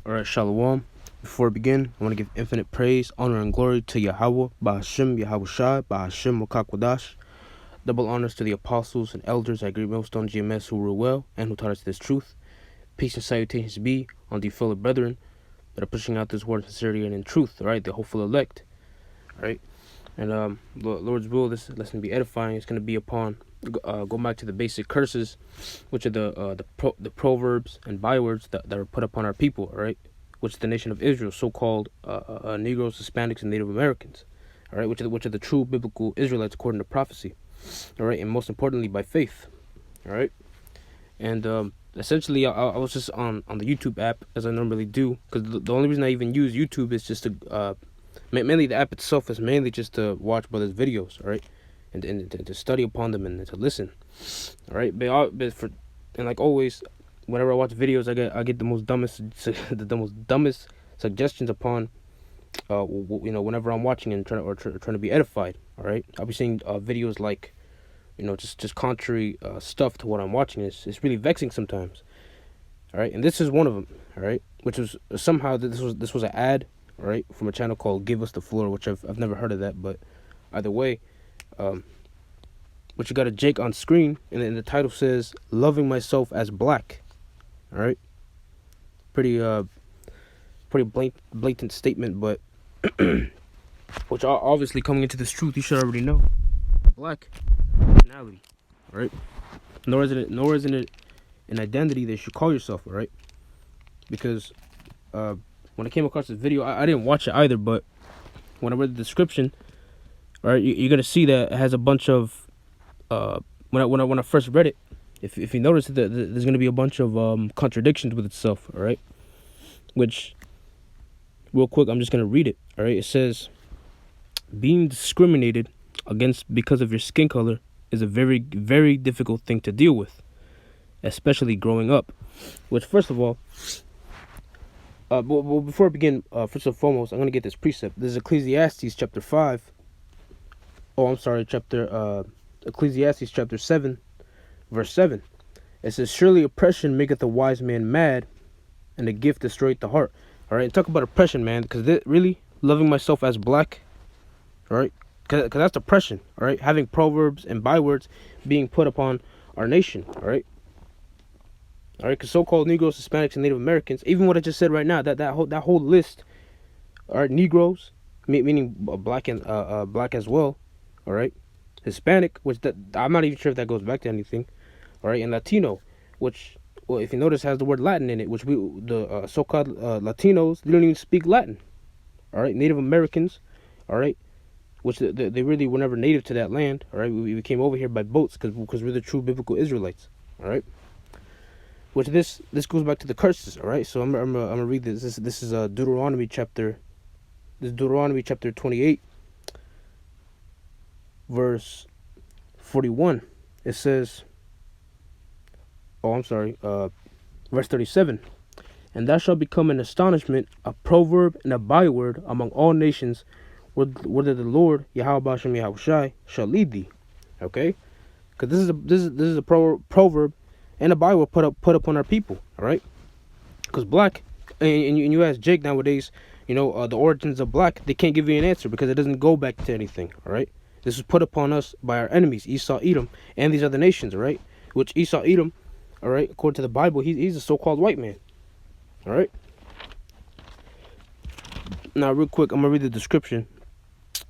Alright, Shalom. Before we begin, I want to give infinite praise, honor, and glory to Yahweh, Bahashim, Yahweh Shai, Bahashim, Wakakwadash. Double honors to the apostles and elders at Great Millstone GMS who rule well and who taught us this truth. Peace and salutations be on the fellow brethren that are pushing out this word in sincerity and in truth, alright, the hopeful elect. Alright, and Lord's will, this lesson be edifying. It's going to be upon, go back to the basic curses, which are the proverbs and bywords that are put upon our people, alright, which is the nation of Israel, so-called Negroes, Hispanics, and Native Americans, alright, which are the true biblical Israelites according to prophecy, alright, and most importantly by faith, alright. And essentially, I was just on the YouTube app, as I normally do, because the only reason I even use YouTube is just to, mainly the app itself is mainly just to watch brothers' videos, all right, and to study upon them and to listen, all right. But like always, whenever I watch videos, I get the most dumbest suggestions upon, whenever I'm watching and trying to be edified, all right. I'll be seeing videos like, just contrary stuff to what I'm watching. It's really vexing sometimes, all right. And this is one of them, all right, which was somehow this was an ad, all right, from a channel called Give Us the Floor, which I've never heard of that, but either way, which you got a Jake on screen, and the title says "Loving Myself as Black," all right. Pretty blatant statement, but which obviously coming into this truth, you should already know. Black nationality, all right. Nor isn't it an identity that you should call yourself, all right? Because when I came across this video, I didn't watch it either, but when I read the description, all right, you're gonna see that it has a bunch of when I first read it, if you notice that there's gonna be a bunch of contradictions with itself, all right. Which, real quick, I'm just gonna read it, all right. It says, being discriminated against because of your skin color is a very, very difficult thing to deal with, especially growing up. Which, first of all, well, before I begin, first and foremost, I'm going to get this precept. This is Ecclesiastes chapter 5. Oh, I'm sorry, Ecclesiastes chapter 7, verse 7. It says, surely oppression maketh a wise man mad, and a gift destroyeth the heart. All right, and talk about oppression, man, because really, loving myself as black, all right, because that's oppression, all right, having proverbs and bywords being put upon our nation, all right. All right, because so-called Negroes, Hispanics, and Native Americans, even what I just said right now, that whole list, all right, Negroes, meaning black and black as well, all right, Hispanic, which I'm not even sure if that goes back to anything, all right, and Latino, which, well, if you notice, has the word Latin in it, which the so-called Latinos, they don't even speak Latin, all right, Native Americans, all right, which they really were never native to that land, all right, we came over here by boats because we're the true biblical Israelites, all right. Which this goes back to the curses, all right. So I'm gonna read this. This is Deuteronomy chapter 28, verse 41. It says, verse 37. And thou shalt become an astonishment, a proverb, and a byword among all nations, whether the Lord Yahweh Bashem Yahweh Shai shall lead thee. Okay, because this is a proverb and a byword put upon our people, all right? Because black, and you ask Jake nowadays, the origins of black, they can't give you an answer because it doesn't go back to anything, all right? This was put upon us by our enemies, Esau, Edom, and these other nations, all right? Which Esau, Edom, all right, according to the Bible, he's a so-called white man, all right? Now, real quick, I'm gonna read the description.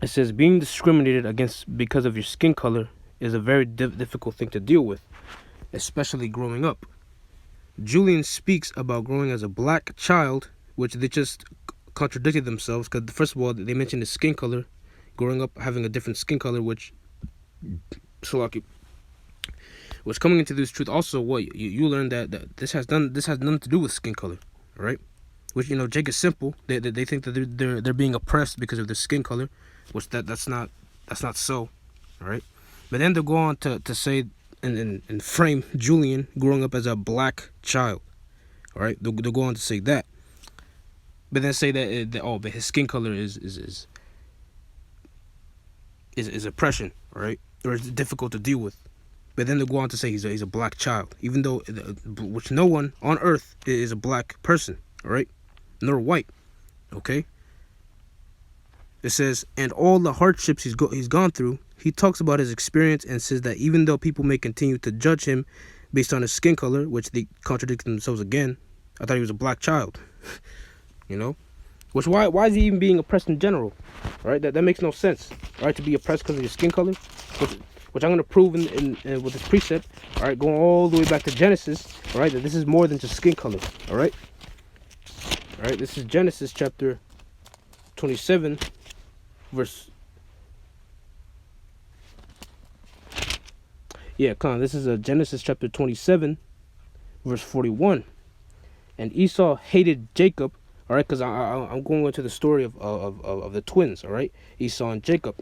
It says, being discriminated against because of your skin color is a very difficult thing to deal with, especially growing up. Julian speaks about growing as a black child, which they just contradicted themselves, because first of all, they mentioned the skin color, growing up having a different skin color, which coming into this truth also, what you learn that this has nothing to do with skin color, all right? Which, Jake is simple. They think that they're being oppressed because of their skin color, which that's not so, all right? But then they go on to say and frame Julian growing up as a black child, all right? They'll go on to say that, but then say but his skin color is oppression, all right, or it's difficult to deal with. But then they'll go on to say he's a black child, even though which no one on earth is a black person, all right? nor white. Okay. It says, and all the hardships he's gone through. He talks about his experience and says that even though people may continue to judge him based on his skin color, which they contradict themselves again. I thought he was a black child. You know, which why is he even being oppressed in general? All right, that makes no sense. All right, to be oppressed because of your skin color, which I'm gonna prove in with this precept. All right, going all the way back to Genesis. All right, that this is more than just skin color. All right. All right, this is Genesis chapter 27, verse. Yeah, come on. This is Genesis chapter 27, verse 41. And Esau hated Jacob. All right, because I'm going into the story of the twins. All right, Esau and Jacob.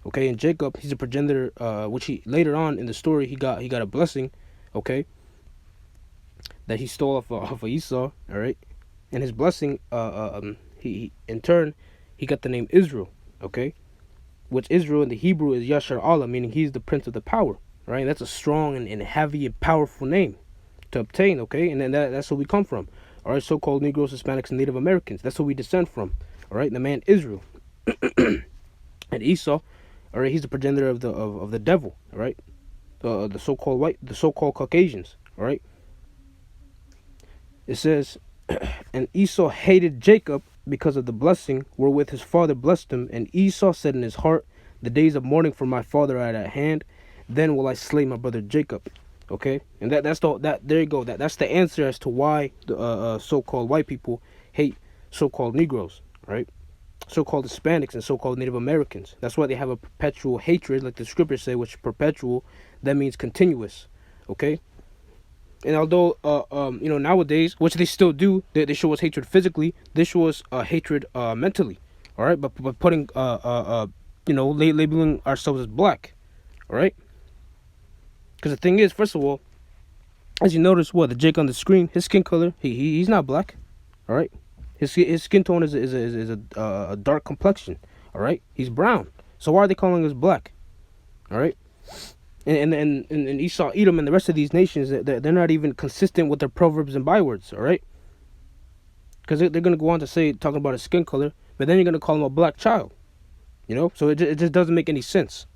Okay, and Jacob, he's a progenitor, which he later on in the story he got a blessing. Okay, that he stole off of Esau. All right, and his blessing, he in turn he got the name Israel. Okay, which Israel in the Hebrew is Yashar Allah, meaning he's the prince of the power. Right, and that's a strong and heavy and powerful name to obtain. Okay, and then that's where we come from. All right, so-called Negroes, Hispanics, and Native Americans. That's where we descend from. All right, the man Israel. And Esau, all right, he's the progenitor of the devil. All right, the so-called white, the so-called Caucasians. All right. It says, and Esau hated Jacob because of the blessing wherewith his father blessed him. And Esau said in his heart, the days of mourning for my father are at hand. Then will I slay my brother Jacob. Okay, and that's there you go. That's the answer as to why the so-called white people hate so-called Negroes, right? So-called Hispanics and so-called Native Americans. That's why they have a perpetual hatred, like the scriptures say, which perpetual, that means continuous. Okay, and although nowadays, which they still do, they show us hatred physically. They show us hatred mentally. All right, but putting labeling ourselves as black. All right. Because the thing is, first of all, as you notice, the Jake on the screen, his skin color, he's not black, all right. His skin tone is a dark complexion, all right. He's brown. So why are they calling us black, all right? And Esau, Edom, and the rest of these nations, they're not even consistent with their proverbs and bywords, all right? Because they're gonna go on to say, talking about his skin color, but then you're gonna call him a black child, So it just doesn't make any sense,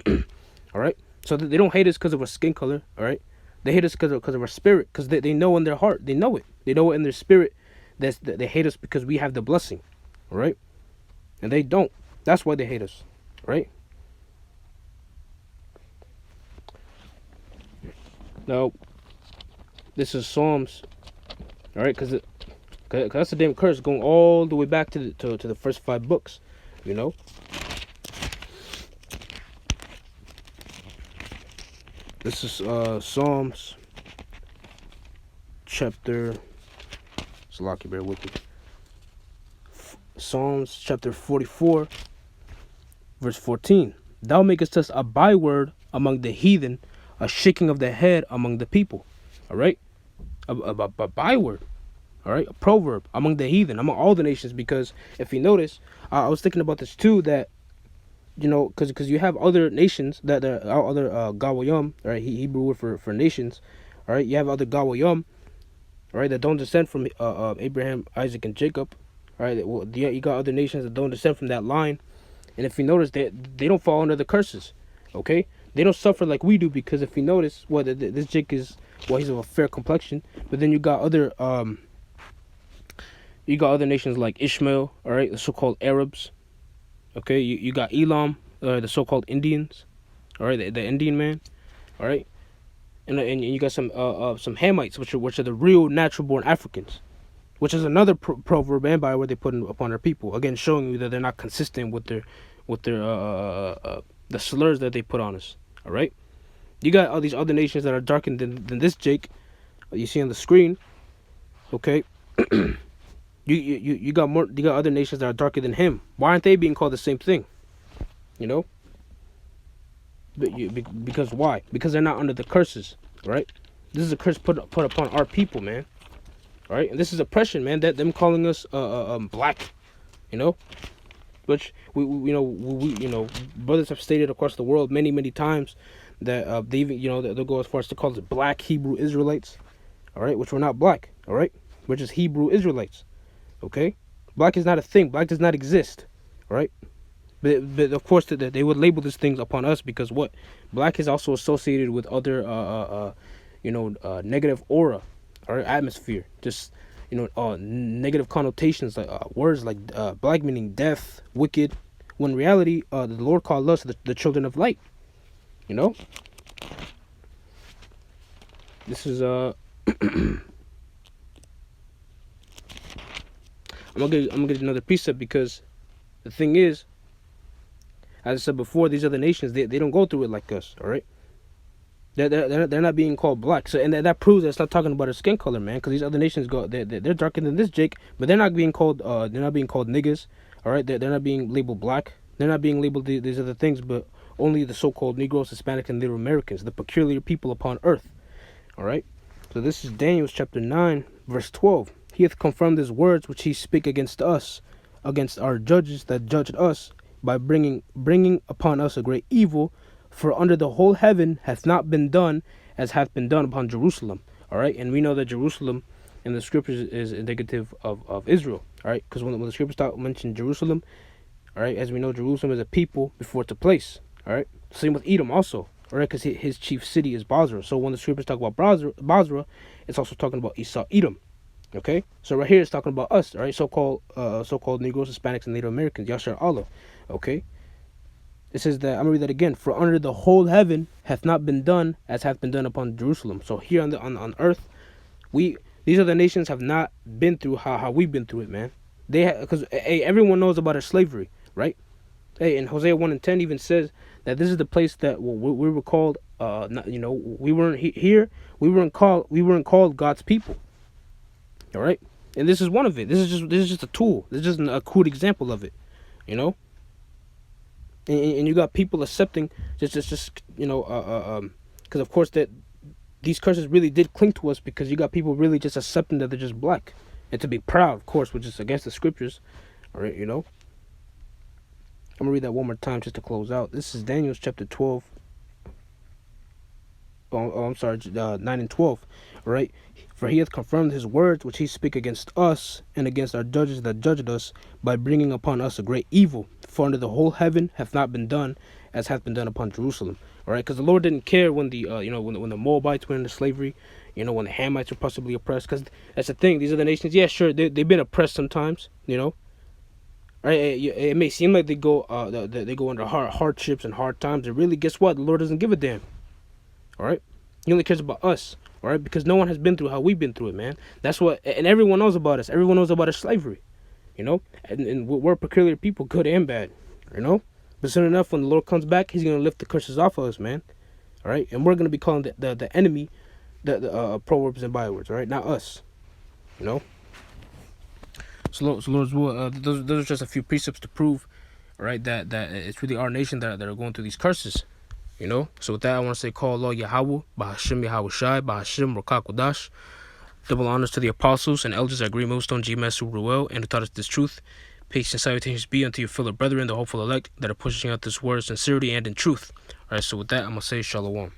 all right. So they don't hate us because of our skin color, all right? They hate us because of our spirit, because they know in their heart, they know it. They know it in their spirit that they hate us because we have the blessing, all right? And they don't. That's why they hate us, right? Now, this is Psalms, all right? Because that's the damn curse going all the way back to the first 5 books, This is Psalms chapter. Salaki, bear with me. Psalms chapter 44, verse 14. Thou makest us a byword among the heathen, a shaking of the head among the people. All right, a byword. All right, a proverb among the heathen, among all the nations. Because if you notice, I was thinking about this too. That because you have other nations that are other Gawayam, right? Hebrew word for nations, all right. You have other Gawayam, all right, that don't descend from Abraham, Isaac, and Jacob, all right. You got other nations that don't descend from that line, and if you notice, they don't fall under the curses, okay? They don't suffer like we do, because if you notice, this Jake is he's of a fair complexion, but then you got other nations like Ishmael, all right, the so-called Arabs. Okay, you got Elam, the so-called Indians, all right, the Indian man, all right, and you got some Hamites, which are the real natural-born Africans, which is another proverb and byword they put upon their people. Again, showing you that they're not consistent with their the slurs that they put on us. All right, you got all these other nations that are darker than this Jake you see on the screen. Okay. You got other nations that are darker than him. Why aren't they being called the same thing? Because why? Because they're not under the curses, right? This is a curse put upon our people, man. All right, and this is oppression, man. That them calling us black, which we brothers have stated across the world many times that they even they'll go as far as to call us black Hebrew Israelites, all right, which we're not black, all right, we're just Hebrew Israelites. Okay, black is not a thing. Black does not exist. All right. But of course, they would label these things upon us because what black is also associated with other, negative aura or atmosphere. Just negative connotations like words like black meaning death, wicked. When in reality, the Lord called us the children of light. You know, this is I'm gonna get another precept because the thing is, as I said before, these other nations they don't go through it like us. All right. They're not being called black. So and that proves that it's not talking about our skin color, man. Because these other nations they're darker than this Jake, but they're not being called niggas. All right, they're not being labeled black. They're not being labeled these other things, but only the so-called Negroes, Hispanic, and Native Americans, the peculiar people upon earth. All right. So this is Daniel chapter 9, verse 12. He hath confirmed his words which he spake against us, against our judges that judged us, by bringing upon us a great evil. For under the whole heaven hath not been done as hath been done upon Jerusalem. All right, and we know that Jerusalem in the scriptures is indicative of Israel. All right, because when the scriptures mention Jerusalem, all right, as we know, Jerusalem is a people before it's a place. All right, same with Edom also. All right, because his chief city is Basra. So when the scriptures talk about Basra, it's also talking about Esau, Edom. Okay, so right here it's talking about us. All right, so-called Negroes, Hispanics, and Native Americans. Yashar Allah. Okay. It says that, I'm gonna read that again. For under the whole heaven hath not been done as hath been done upon Jerusalem. So here on earth, these other nations have not been through how we've been through it, man. Because hey, everyone knows about our slavery, right? Hey, and Hosea 1:10 even says that this is the place that we were called. We weren't here. We weren't called God's people. All right, and this is one of it. This is just a tool. This is just a crude example of it. You know. And you got people accepting because of course that these curses really did cling to us because you got people really just accepting that they're just black and to be proud, of course, which is against the scriptures. All right, I'm gonna read that one more time just to close out. This is Daniel chapter 12. I'm sorry, 9 and 12. All right, for he hath confirmed his words which he spake against us and against our judges that judged us, by bringing upon us a great evil. For under the whole heaven hath not been done as hath been done upon Jerusalem. All right, because the Lord didn't care when the when the Moabites went into slavery, when the Hamites were possibly oppressed. Because that's the thing, these other nations, yeah, sure, they've been oppressed sometimes, right? It may seem like they go under hardships and hard times, and really, guess what? The Lord doesn't give a damn. All right, He only cares about us. All right, because no one has been through how we've been through it, man. That's what, and everyone knows about us. Everyone knows about our slavery, and we're peculiar people, good and bad, But soon enough, when the Lord comes back, He's gonna lift the curses off of us, man. All right, and we're gonna be calling the enemy the proverbs and bywords. All right, not us, So Lord's will. Those are just a few precepts to prove, all right, that it's really our nation that are going through these curses. So with that, I want to say, call Allah Yahweh, Bahashim Yahweh Shai, Bahashim Rokakwadash. Double honors to the apostles and elders that agree most on GMS Ruel and who taught us this truth. Peace and salutations be unto your fellow brethren, the hopeful elect, that are pushing out this word of sincerity and in truth. Alright, so with that, I'm going to say Shalom.